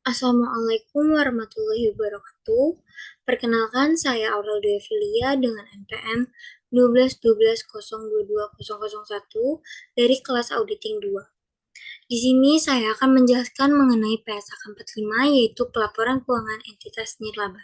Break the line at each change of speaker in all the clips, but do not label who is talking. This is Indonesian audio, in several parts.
Assalamualaikum warahmatullahi wabarakatuh. Perkenalkan, saya Aurel Devilia dengan NPM 1212022001 dari kelas Auditing 2. Di sini saya akan menjelaskan mengenai PSAK 45, yaitu pelaporan keuangan entitas nirlaba.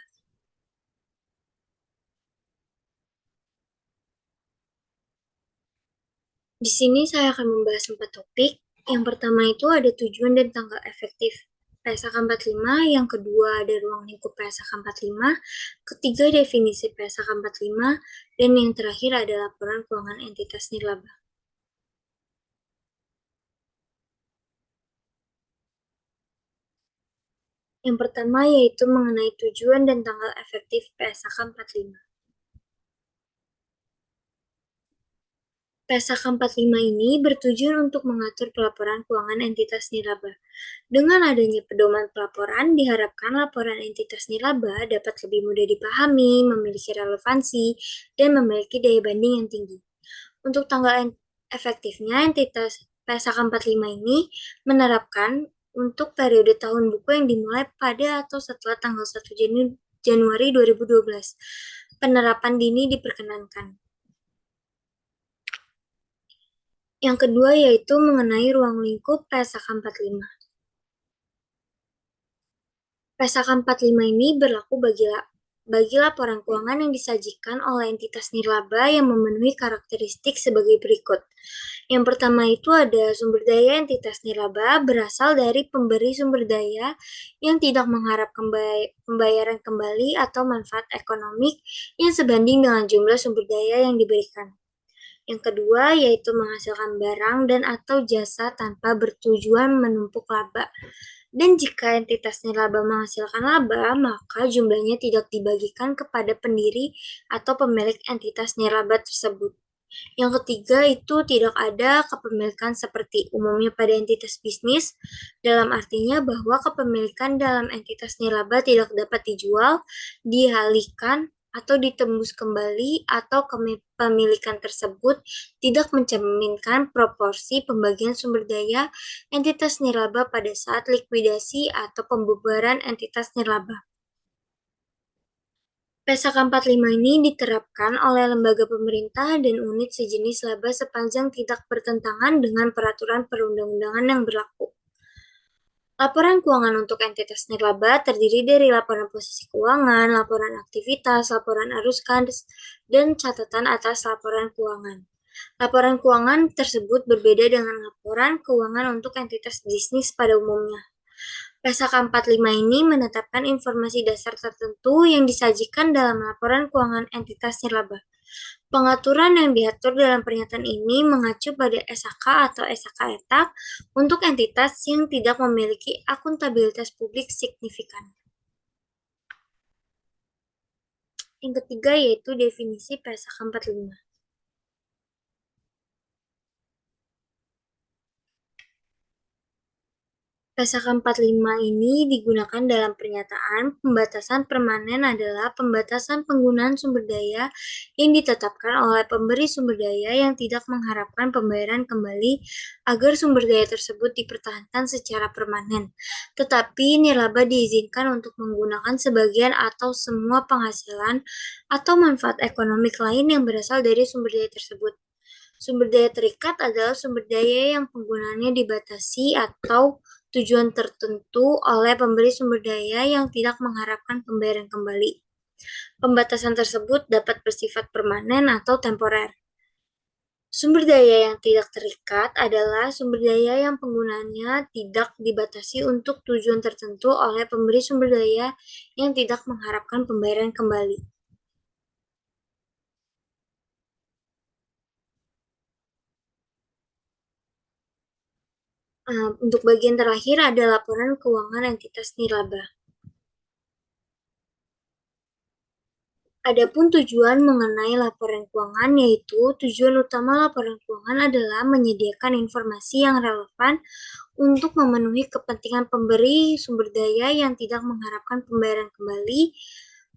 Di sini saya akan membahas 4 topik. Yang pertama itu ada tujuan dan tanggal efektif PSAK 45, yang kedua ada ruang lingkup PSAK 45, ketiga definisi PSAK 45, dan yang terakhir ada laporan keuangan entitas nirlaba. Yang pertama yaitu mengenai tujuan dan tanggal efektif PSAK 45. PSAK 45 ini bertujuan untuk mengatur pelaporan keuangan entitas nirlaba. Dengan adanya pedoman pelaporan, diharapkan laporan entitas nirlaba dapat lebih mudah dipahami, memiliki relevansi, dan memiliki daya banding yang tinggi. Untuk tanggal efektifnya, entitas PSAK 45 ini menerapkan untuk periode tahun buku yang dimulai pada atau setelah tanggal 1 Januari 2012. Penerapan dini diperkenankan. Yang kedua yaitu mengenai ruang lingkup PSAK 45. PSAK 45 ini berlaku bagi laporan keuangan yang disajikan oleh entitas nirlaba yang memenuhi karakteristik sebagai berikut. Yang pertama itu ada sumber daya entitas nirlaba berasal dari pemberi sumber daya yang tidak mengharap pembayaran kembali atau manfaat ekonomik yang sebanding dengan jumlah sumber daya yang diberikan. Yang kedua yaitu menghasilkan barang dan atau jasa tanpa bertujuan menumpuk laba. Dan jika entitas nirlaba menghasilkan laba, maka jumlahnya tidak dibagikan kepada pendiri atau pemilik entitas nirlaba tersebut. Yang ketiga itu tidak ada kepemilikan seperti umumnya pada entitas bisnis, dalam artinya bahwa kepemilikan dalam entitas nirlaba tidak dapat dijual, dialihkan, atau ditembus kembali, atau kepemilikan tersebut tidak mencerminkan proporsi pembagian sumber daya entitas nirlaba pada saat likuidasi atau pembubaran entitas nirlaba. PSAK 45 ini diterapkan oleh lembaga pemerintah dan unit sejenis laba sepanjang tidak bertentangan dengan peraturan perundang-undangan yang berlaku. Laporan keuangan untuk entitas nirlaba terdiri dari laporan posisi keuangan, laporan aktivitas, laporan arus kas, dan catatan atas laporan keuangan. Laporan keuangan tersebut berbeda dengan laporan keuangan untuk entitas bisnis pada umumnya. PSAK 45 ini menetapkan informasi dasar tertentu yang disajikan dalam laporan keuangan entitas nirlaba. Pengaturan yang diatur dalam pernyataan ini mengacu pada SAK atau SAK etak untuk entitas yang tidak memiliki akuntabilitas publik signifikan. Yang ketiga yaitu definisi PSAK 45. PSAK 45 ini digunakan dalam pernyataan pembatasan permanen adalah pembatasan penggunaan sumber daya yang ditetapkan oleh pemberi sumber daya yang tidak mengharapkan pembayaran kembali agar sumber daya tersebut dipertahankan secara permanen. Tetapi nirlaba diizinkan untuk menggunakan sebagian atau semua penghasilan atau manfaat ekonomik lain yang berasal dari sumber daya tersebut. Sumber daya terikat adalah sumber daya yang penggunaannya dibatasi atau tujuan tertentu oleh pemberi sumber daya yang tidak mengharapkan pembayaran kembali. Pembatasan tersebut dapat bersifat permanen atau temporer. Sumber daya yang tidak terikat adalah sumber daya yang penggunaannya tidak dibatasi untuk tujuan tertentu oleh pemberi sumber daya yang tidak mengharapkan pembayaran kembali. Untuk bagian terakhir ada laporan keuangan entitas nirlaba. Adapun tujuan mengenai laporan keuangan yaitu tujuan utama laporan keuangan adalah menyediakan informasi yang relevan untuk memenuhi kepentingan pemberi sumber daya yang tidak mengharapkan pembayaran kembali,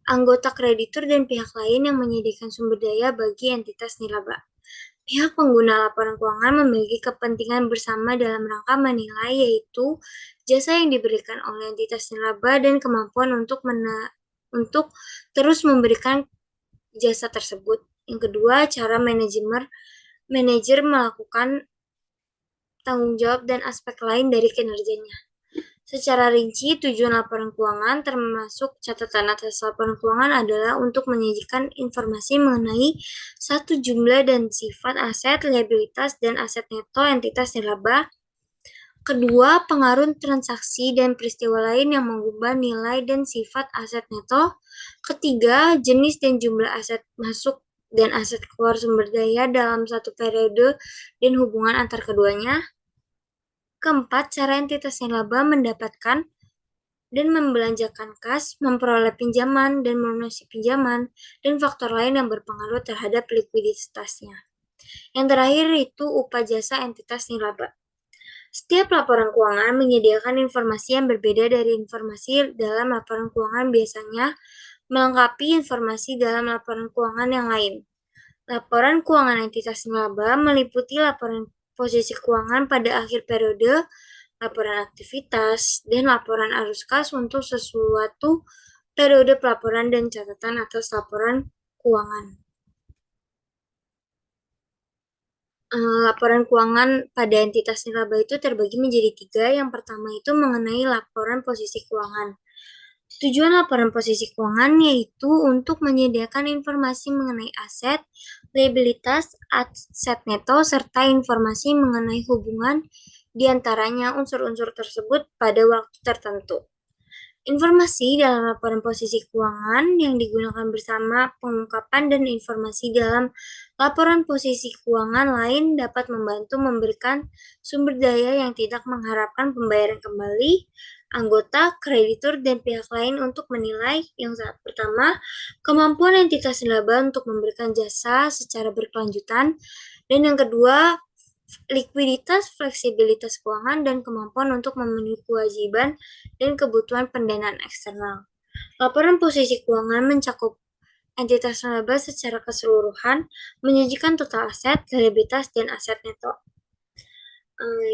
anggota kreditur dan pihak lain yang menyediakan sumber daya bagi entitas nirlaba. Pihak pengguna laporan keuangan memiliki kepentingan bersama dalam rangka menilai, yaitu jasa yang diberikan oleh entitas nirlaba dan kemampuan untuk terus memberikan jasa tersebut. Yang kedua, cara manajer melakukan tanggung jawab dan aspek lain dari kinerjanya. Secara rinci, tujuan laporan keuangan termasuk catatan atas laporan keuangan adalah untuk menyajikan informasi mengenai satu jumlah dan sifat aset, liabilitas, dan aset neto entitas nirlaba. Kedua, pengaruh transaksi dan peristiwa lain yang mengubah nilai dan sifat aset neto. Ketiga, jenis dan jumlah aset masuk dan aset keluar sumber daya dalam satu periode dan hubungan antar keduanya. Keempat, cara entitas nirlaba mendapatkan dan membelanjakan kas, memperoleh pinjaman dan melunasi pinjaman, dan faktor lain yang berpengaruh terhadap likuiditasnya. Yang terakhir itu upah jasa entitas nirlaba. Setiap laporan keuangan menyediakan informasi yang berbeda dari informasi dalam laporan keuangan, biasanya melengkapi informasi dalam laporan keuangan yang lain. Laporan keuangan entitas nirlaba meliputi laporan posisi keuangan pada akhir periode, laporan aktivitas, dan laporan arus kas untuk sesuatu periode pelaporan dan catatan atas laporan keuangan. Laporan keuangan pada entitas nirlaba itu terbagi menjadi 3. Yang pertama itu mengenai laporan posisi keuangan. Tujuan laporan posisi keuangan yaitu untuk menyediakan informasi mengenai aset, liabilitas, aset neto, serta informasi mengenai hubungan di antaranya unsur-unsur tersebut pada waktu tertentu. Informasi dalam laporan posisi keuangan yang digunakan bersama pengungkapan dan informasi dalam laporan posisi keuangan lain dapat membantu memberikan sumber daya yang tidak mengharapkan pembayaran kembali anggota, kreditur, dan pihak lain untuk menilai. Yang pertama, kemampuan entitas nirlaba untuk memberikan jasa secara berkelanjutan, dan yang kedua, likuiditas, fleksibilitas keuangan, dan kemampuan untuk memenuhi kewajiban dan kebutuhan pendanaan eksternal. Laporan posisi keuangan mencakup entitas nirlaba secara keseluruhan, menyajikan total aset, liabilitas, dan aset neto.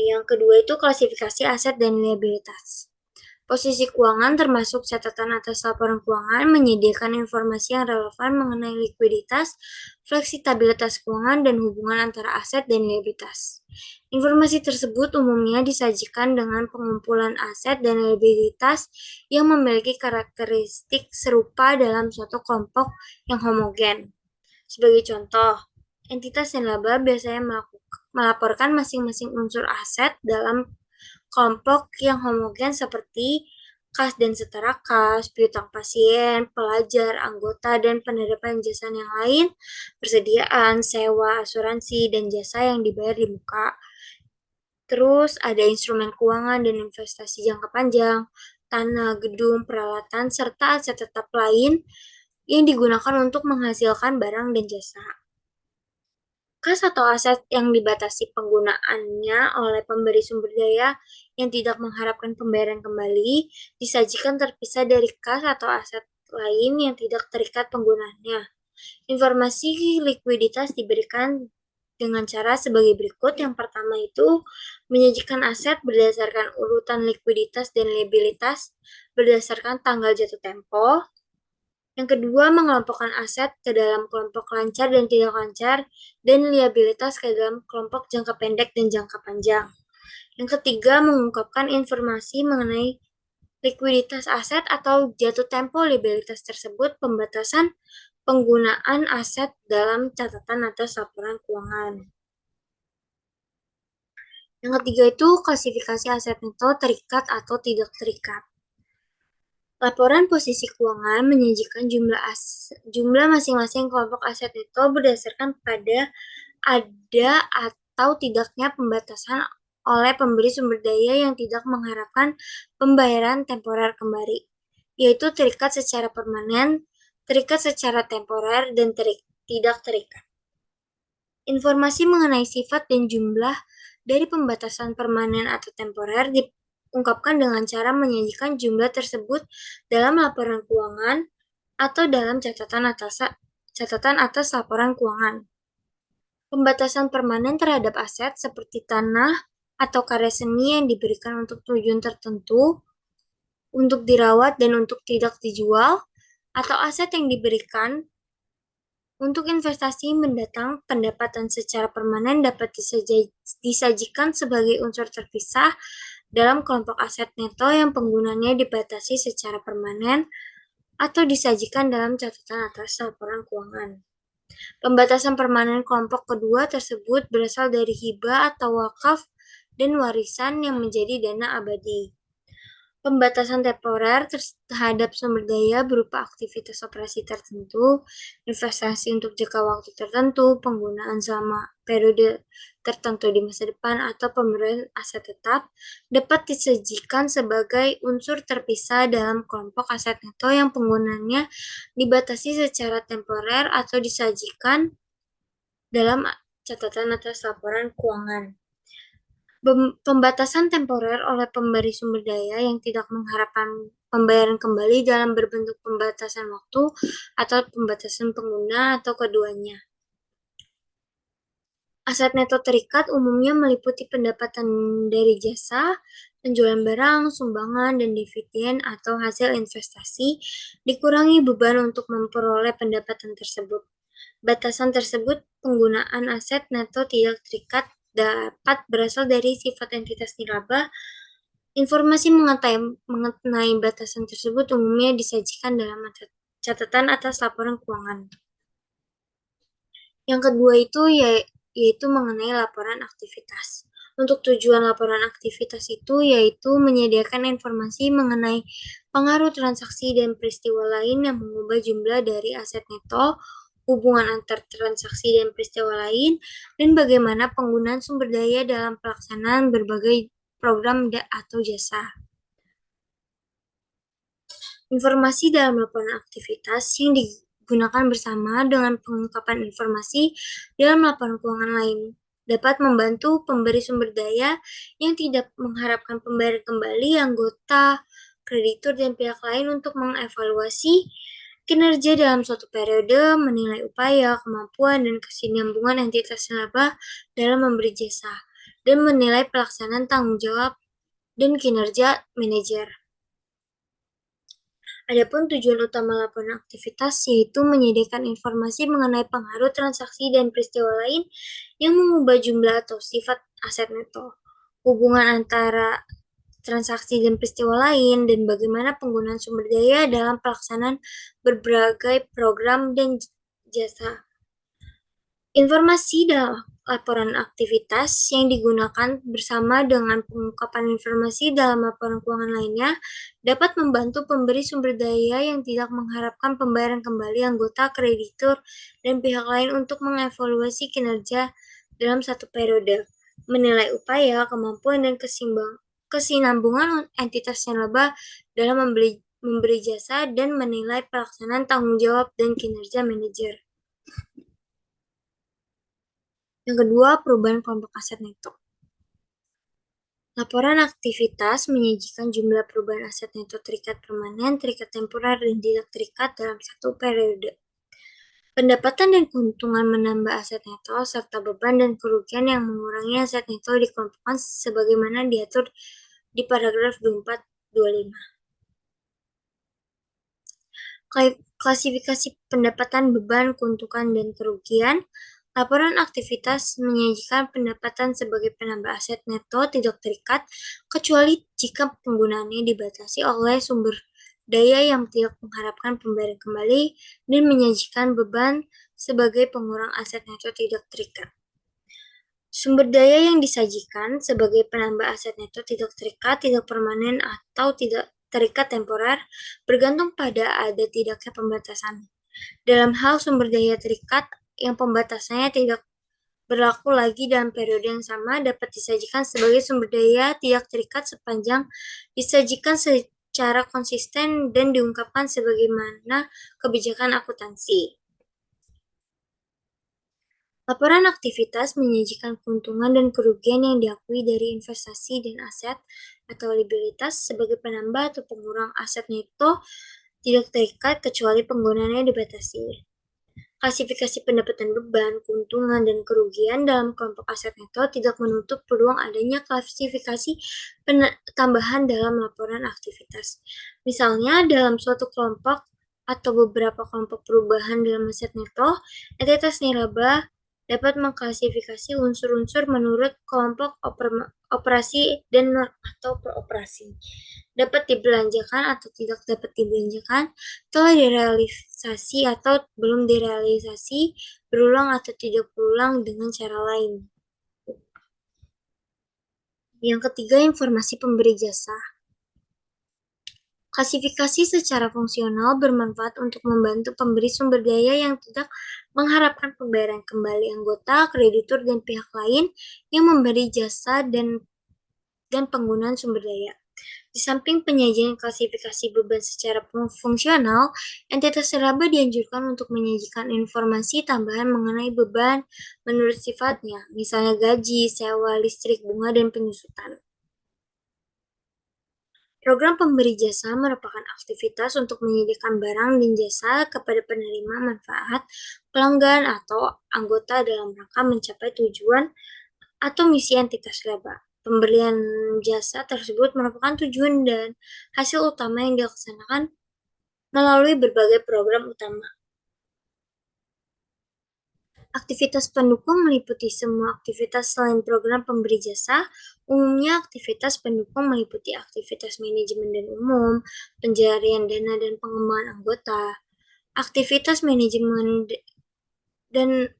Yang kedua itu klasifikasi aset dan liabilitas. Posisi keuangan termasuk catatan atas laporan keuangan, menyediakan informasi yang relevan mengenai likuiditas, fleksibilitas keuangan, dan hubungan antara aset dan liabilitas. Informasi tersebut umumnya disajikan dengan pengumpulan aset dan liabilitas yang memiliki karakteristik serupa dalam suatu kelompok yang homogen. Sebagai contoh, entitas nirlaba biasanya melaporkan masing-masing unsur aset dalam kelompok yang homogen seperti kas dan setara kas, piutang pasien, pelajar, anggota, dan penerimaan jasa yang lain, persediaan, sewa, asuransi, dan jasa yang dibayar di muka. Terus ada instrumen keuangan dan investasi jangka panjang, tanah, gedung, peralatan, serta aset tetap lain yang digunakan untuk menghasilkan barang dan jasa. Kas atau aset yang dibatasi penggunaannya oleh pemberi sumber daya yang tidak mengharapkan pembayaran kembali disajikan terpisah dari kas atau aset lain yang tidak terikat penggunaannya. Informasi likuiditas diberikan dengan cara sebagai berikut. Yang pertama itu menyajikan aset berdasarkan urutan likuiditas dan liabilitas berdasarkan tanggal jatuh tempo. Yang kedua, mengelompokkan aset ke dalam kelompok lancar dan tidak lancar, dan liabilitas ke dalam kelompok jangka pendek dan jangka panjang. Yang ketiga, mengungkapkan informasi mengenai likuiditas aset atau jatuh tempo liabilitas tersebut, pembatasan penggunaan aset dalam catatan atas laporan keuangan. Yang ketiga itu klasifikasi aset neto terikat atau tidak terikat. Laporan posisi keuangan menyajikan jumlah masing-masing kelompok aset neto berdasarkan pada ada atau tidaknya pembatasan oleh pemberi sumber daya yang tidak mengharapkan pembayaran temporer kembali, yaitu terikat secara permanen, terikat secara temporer, dan tidak terikat. Informasi mengenai sifat dan jumlah dari pembatasan permanen atau temporer ungkapkan dengan cara menyajikan jumlah tersebut dalam laporan keuangan atau dalam catatan atas laporan keuangan. Pembatasan permanen terhadap aset seperti tanah atau karya seni yang diberikan untuk tujuan tertentu, untuk dirawat dan untuk tidak dijual, atau aset yang diberikan untuk investasi mendatang. Pendapatan secara permanen dapat disajikan sebagai unsur terpisah dalam kelompok aset neto yang penggunaannya dibatasi secara permanen atau disajikan dalam catatan atas laporan keuangan. Pembatasan permanen kelompok kedua tersebut berasal dari hibah atau wakaf dan warisan yang menjadi dana abadi. Pembatasan temporer terhadap sumber daya berupa aktivitas operasi tertentu, investasi untuk jangka waktu tertentu, penggunaan selama periode tertentu di masa depan, atau pemberian aset tetap dapat disajikan sebagai unsur terpisah dalam kelompok aset neto yang penggunaannya dibatasi secara temporer atau disajikan dalam catatan atas laporan keuangan. Pembatasan temporer oleh pemberi sumber daya yang tidak mengharapkan pembayaran kembali dalam berbentuk pembatasan waktu atau pembatasan pengguna atau keduanya. Aset neto terikat umumnya meliputi pendapatan dari jasa, penjualan barang, sumbangan, dan dividen atau hasil investasi, dikurangi beban untuk memperoleh pendapatan tersebut. Batasan tersebut, penggunaan aset neto tidak terikat dapat berasal dari sifat entitas nirlaba. Informasi mengenai batasan tersebut umumnya disajikan dalam catatan atas laporan keuangan. Yang kedua itu yaitu mengenai laporan aktivitas. Untuk tujuan laporan aktivitas itu yaitu menyediakan informasi mengenai pengaruh transaksi dan peristiwa lain yang mengubah jumlah dari aset neto, hubungan antar transaksi dan peristiwa lain, dan bagaimana penggunaan sumber daya dalam pelaksanaan berbagai program atau jasa. Informasi dalam laporan aktivitas yang digunakan bersama dengan pengungkapan informasi dalam laporan keuangan lain dapat membantu pemberi sumber daya yang tidak mengharapkan pembayaran kembali anggota, kreditur, dan pihak lain untuk mengevaluasi kinerja dalam suatu periode, menilai upaya, kemampuan, dan kesinambungan entitas laba dalam memberi jasa, dan menilai pelaksanaan tanggung jawab dan kinerja manajer. Adapun tujuan utama laporan aktivitas yaitu menyediakan informasi mengenai pengaruh transaksi dan peristiwa lain yang mengubah jumlah atau sifat aset neto, hubungan antara transaksi dan peristiwa lain, dan bagaimana penggunaan sumber daya dalam pelaksanaan berbagai program dan jasa. Informasi dalam laporan aktivitas yang digunakan bersama dengan pengungkapan informasi dalam laporan keuangan lainnya dapat membantu pemberi sumber daya yang tidak mengharapkan pembayaran kembali anggota, kreditur, dan pihak lain untuk mengevaluasi kinerja dalam satu periode, menilai upaya, kemampuan, dan kesinambungan entitas laba dalam memberi jasa, dan menilai pelaksanaan tanggung jawab dan kinerja manajer. Yang kedua, perubahan kelompok aset neto. Laporan aktivitas menyajikan jumlah perubahan aset neto terikat permanen, terikat temporer, dan tidak terikat dalam satu periode. Pendapatan dan keuntungan menambah aset neto, serta beban dan kerugian yang mengurangi aset neto dikelompokkan sebagaimana diatur di paragraf 24-25. Klasifikasi pendapatan, beban, keuntungan, dan kerugian. Laporan aktivitas menyajikan pendapatan sebagai penambah aset neto tidak terikat, kecuali jika penggunaannya dibatasi oleh sumber daya yang tidak mengharapkan pembayaran kembali, dan menyajikan beban sebagai pengurang aset neto tidak terikat. Sumber daya yang disajikan sebagai penambah aset neto tidak terikat, tidak permanen, atau tidak terikat temporer bergantung pada ada tidaknya pembatasan. Dalam hal sumber daya terikat yang pembatasannya tidak berlaku lagi dalam periode yang sama, dapat disajikan sebagai sumber daya tidak terikat sepanjang disajikan secara konsisten dan diungkapkan sebagaimana kebijakan akuntansi. Laporan aktivitas menyajikan keuntungan dan kerugian yang diakui dari investasi dan aset atau liabilitas sebagai penambah atau pengurang aset neto tidak terikat kecuali penggunaannya dibatasi. Klasifikasi pendapatan beban, keuntungan, dan kerugian dalam kelompok aset neto tidak menutup peluang adanya klasifikasi tambahan dalam laporan aktivitas. Misalnya, dalam suatu kelompok atau beberapa kelompok perubahan dalam aset neto, entitas nirlaba dapat mengklasifikasi unsur-unsur menurut kelompok operasi dan atau peroperasi. Dapat dibelanjakan atau tidak dapat dibelanjakan, telah direalisasi atau belum direalisasi, berulang atau tidak berulang dengan cara lain. Yang ketiga, informasi pemberi jasa. Klasifikasi secara fungsional bermanfaat untuk membantu pemberi sumber daya yang tidak mengharapkan pembayaran kembali anggota, kreditur, dan pihak lain yang memberi jasa dan penggunaan sumber daya. Di samping penyajian klasifikasi beban secara fungsional, entitas laba dianjurkan untuk menyajikan informasi tambahan mengenai beban menurut sifatnya, misalnya gaji, sewa, listrik, bunga, dan penyusutan. Program pemberi jasa merupakan aktivitas untuk menyediakan barang dan jasa kepada penerima manfaat, pelanggan, atau anggota dalam rangka mencapai tujuan atau misi entitas laba. Pemberian jasa tersebut merupakan tujuan dan hasil utama yang dilaksanakan melalui berbagai program utama. Aktivitas pendukung meliputi semua aktivitas selain program pemberi jasa. Umumnya aktivitas pendukung meliputi aktivitas manajemen dan umum, pencarian dana dan pengembangan anggota. Aktivitas manajemen dan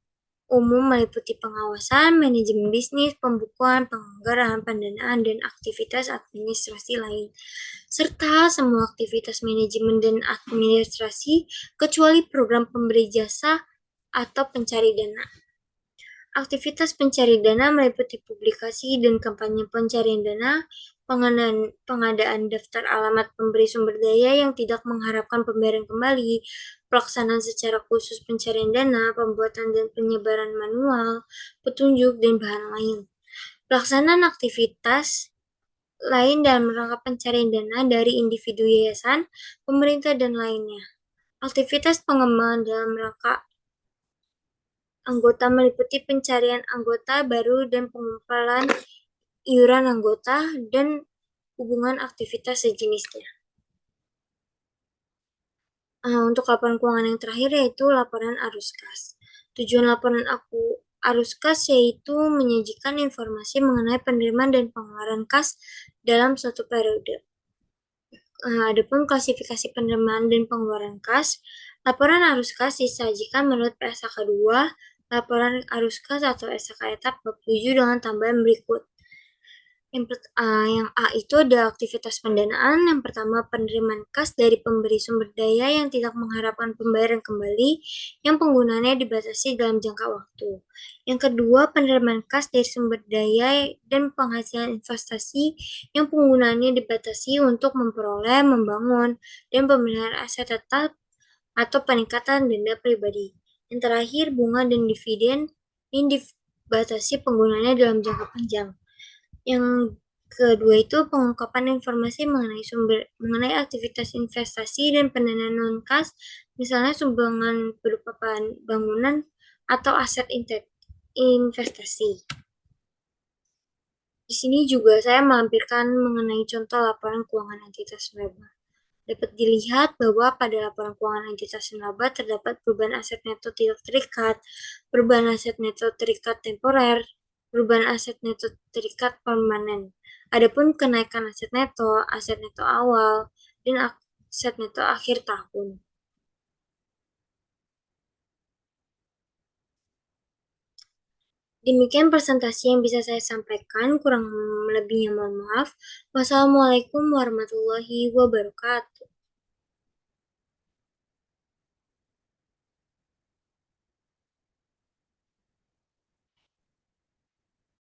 umum meliputi pengawasan, manajemen bisnis, pembukuan, penganggaran, pendanaan, dan aktivitas administrasi lain, serta semua aktivitas manajemen dan administrasi kecuali program pemberi jasa atau pencari dana. Aktivitas pencari dana meliputi publikasi dan kampanye pencarian dana, pengadaan daftar alamat pemberi sumber daya yang tidak mengharapkan pembayaran kembali, pelaksanaan secara khusus pencarian dana, pembuatan dan penyebaran manual, petunjuk, dan bahan lain. Pelaksanaan aktivitas lain dalam rangka pencarian dana dari individu, yayasan, pemerintah, dan lainnya. Aktivitas pengembangan dalam rangka anggota meliputi pencarian anggota baru dan pengumpulan iuran anggota dan hubungan aktivitas sejenisnya. Untuk laporan keuangan yang terakhir yaitu laporan arus kas. Tujuan laporan arus kas yaitu menyajikan informasi mengenai penerimaan dan pengeluaran kas dalam suatu periode. Adapun klasifikasi penerimaan dan pengeluaran kas, laporan arus kas disajikan menurut PSAK 2, laporan arus kas atau SK etap bab 7 dengan tambahan berikut. Yang A itu ada aktivitas pendanaan. Yang pertama, penerimaan kas dari pemberi sumber daya yang tidak mengharapkan pembayaran kembali, yang penggunaannya dibatasi dalam jangka waktu. Yang kedua, penerimaan kas dari sumber daya dan penghasilan investasi yang penggunaannya dibatasi untuk memperoleh, membangun, dan pemeliharaan aset tetap atau peningkatan dana pribadi. Yang terakhir, bunga dan dividen yang dibatasi penggunaannya dalam jangka panjang. Yang kedua itu pengungkapan informasi mengenai aktivitas investasi dan pendanaan non-kas, misalnya sumbangan berupa bangunan atau aset investasi. Di sini juga saya melampirkan mengenai contoh laporan keuangan entitas laba. Dapat dilihat bahwa pada laporan keuangan entitas laba terdapat perubahan aset neto tidak terikat, perubahan aset neto terikat temporer, perubahan aset neto terikat permanen. Adapun kenaikan aset neto awal, dan aset neto akhir tahun. Demikian presentasi yang bisa saya sampaikan, kurang lebihnya mohon maaf. Wassalamualaikum warahmatullahi wabarakatuh.